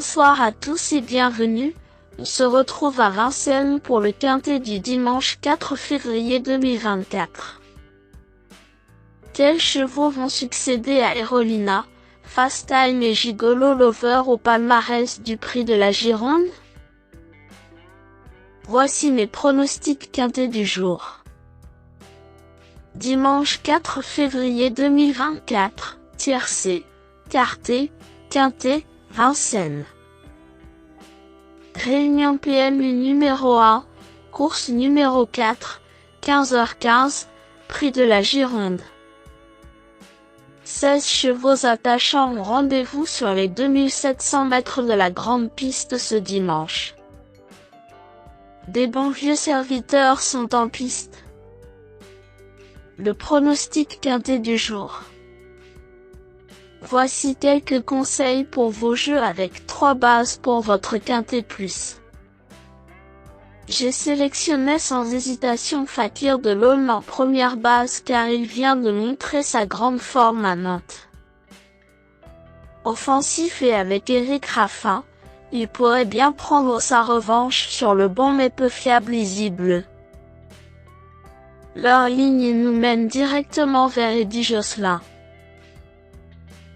Bonsoir à tous et bienvenue. On se retrouve à Vincennes pour le quintet du dimanche 4 février 2024. Quels chevaux vont succéder à Aerolina, Fast Time et Gigolo Lover au palmarès du Prix de la Gironde? Voici mes pronostics quintés du jour. Dimanche 4 février 2024, tiercé, quarté, quintet, Vincennes. Réunion PMU numéro 1, course numéro 4, 15h15, Prix de la Gironde. 16 chevaux attachants ont rendez-vous sur les 2700 mètres de la grande piste ce dimanche. Des bons vieux serviteurs sont en piste. Le pronostic quinté du jour. Voici quelques conseils pour vos jeux avec 3 bases pour votre quintet plus. J'ai sélectionné sans hésitation Fakir de l'Aulne en première base car il vient de montrer sa grande forme à Nantes. Offensif et avec Éric Raffin, il pourrait bien prendre sa revanche sur le bon mais peu fiable Easy Bleu. Leur ligne nous mène directement vers Eddy Josselin.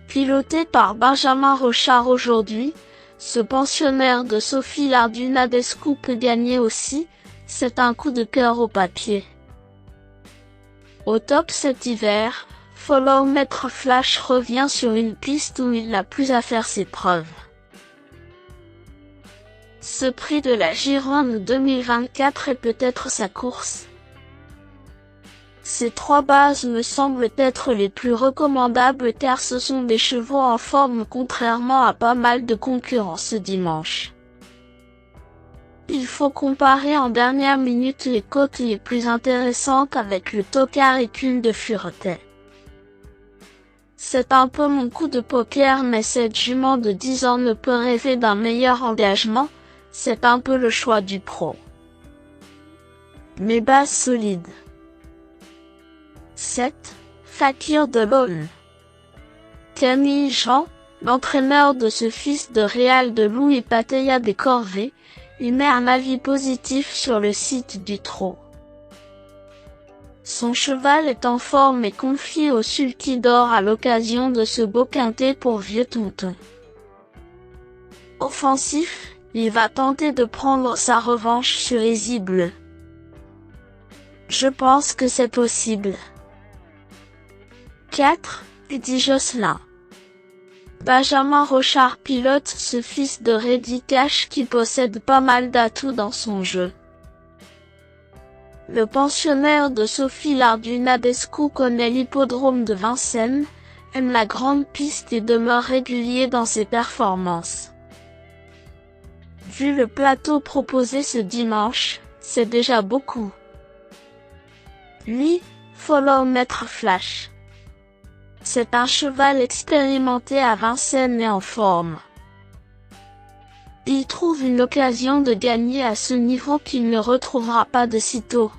Piloté par Benjamin Rochard aujourd'hui, ce pensionnaire de Sophie Lardunadescu peut gagner aussi, c'est un coup de cœur au papier. Au top cet hiver, Follow Maître Flash revient sur une piste où il n'a plus à faire ses preuves. Ce Prix de la Gironde 2024 est peut-être sa course. Ces 3 bases me semblent être les plus recommandables car ce sont des chevaux en forme contrairement à pas mal de concurrents ce dimanche. Il faut comparer en dernière minute les cotes les plus intéressantes avec le Tocard Écume de Furetet. C'est un peu mon coup de poker mais cette jument de 10 ans ne peut rêver d'un meilleur engagement, c'est un peu le choix du pro. Mes bases solides. 7. Fakir de l'Aulne. Camille Jean, l'entraîneur de ce fils de Réal de Loup et Pattaya des Corvées, émet un avis positif sur le site du trot. Son cheval est en forme et confié au Sulky d'Or à l'occasion de ce beau quintet pour vieux tonton. Offensif, il va tenter de prendre sa revanche sur Easy Bleu. Je pense que c'est possible. 4. Eddy Josselin. Benjamin Rochard pilote ce fils de Reddy Cash qui possède pas mal d'atouts dans son jeu. Le pensionnaire de Sophie Lardunadescu connaît l'hippodrome de Vincennes, aime la grande piste et demeure régulier dans ses performances. Vu le plateau proposé ce dimanche, c'est déjà beaucoup. Lui, Follow Maître Flash. C'est un cheval expérimenté à Vincennes et en forme. Il trouve une occasion de gagner à ce niveau qu'il ne retrouvera pas de sitôt.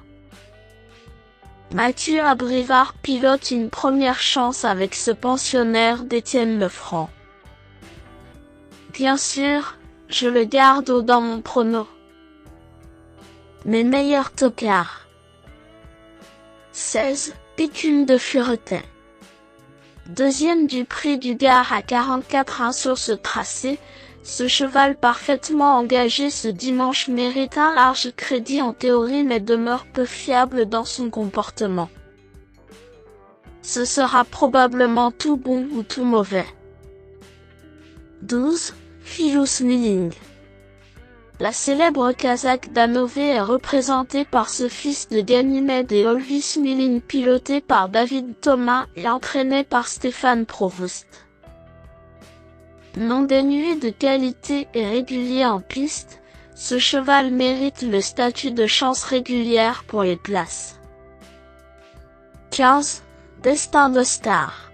Mathieu Abrivard pilote une première chance avec ce pensionnaire d'Étienne Lefranc. Bien sûr, je le garde dans mon prono. Mes meilleurs tocards. 16. Écume de Furetet. Deuxième du Prix du Gard à 44 sur ce tracé, ce cheval parfaitement engagé ce dimanche mérite un large crédit en théorie mais demeure peu fiable dans son comportement. Ce sera probablement tout bon ou tout mauvais. 12. Philous Milling. La célèbre Kazakh d'Hannover est représentée par ce fils de Ganymède et Olvis Milling piloté par David Thomas et entraîné par Stéphane Provost. Non dénué de qualité et régulier en piste, ce cheval mérite le statut de chance régulière pour les places. 15. Destin de Star.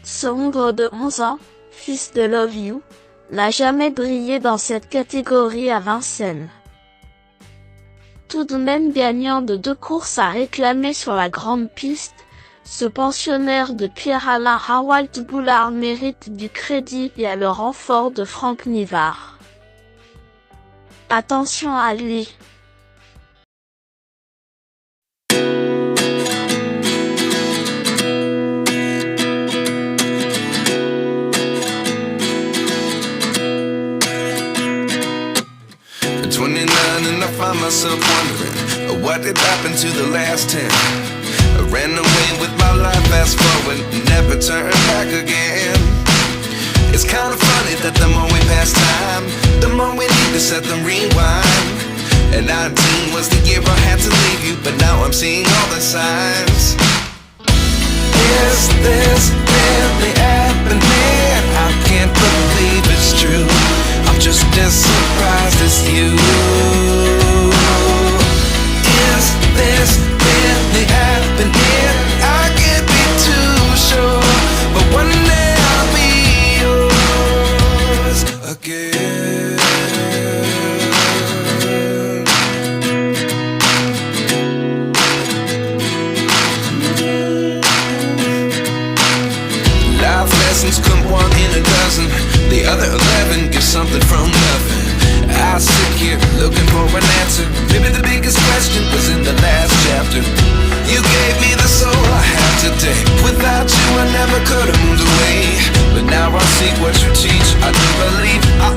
Ce hongre de 11 ans, fils de Love You, n'a jamais brillé dans cette catégorie à Vincennes. Tout de même gagnant de 2 courses à réclamer sur la grande piste, Ce pensionnaire de Pierre-Alain Howald Boulard mérite du crédit et a le renfort de Franck Nivard. Attention à lui. At 29 and I find myself wondering what did happen to the last 10. I ran away with my life, fast forward, never turn back again. It's kind of funny that the more we pass time, the more we need to set them rewind. And 19 was the year I had to leave you, but now I'm seeing all the signs. Is this really happening? I can't believe it's true. I'm just as surprised as you. Is this really happening? I can't be too sure, but one day I'll be yours again. Life lessons come one in a dozen. The other 11 get something from nothing. I sit here looking for an answer. Maybe the biggest question was in the last chapter. You gave me the soul I have today. Without you I never could have moved away. But now I see what you teach. I do believe I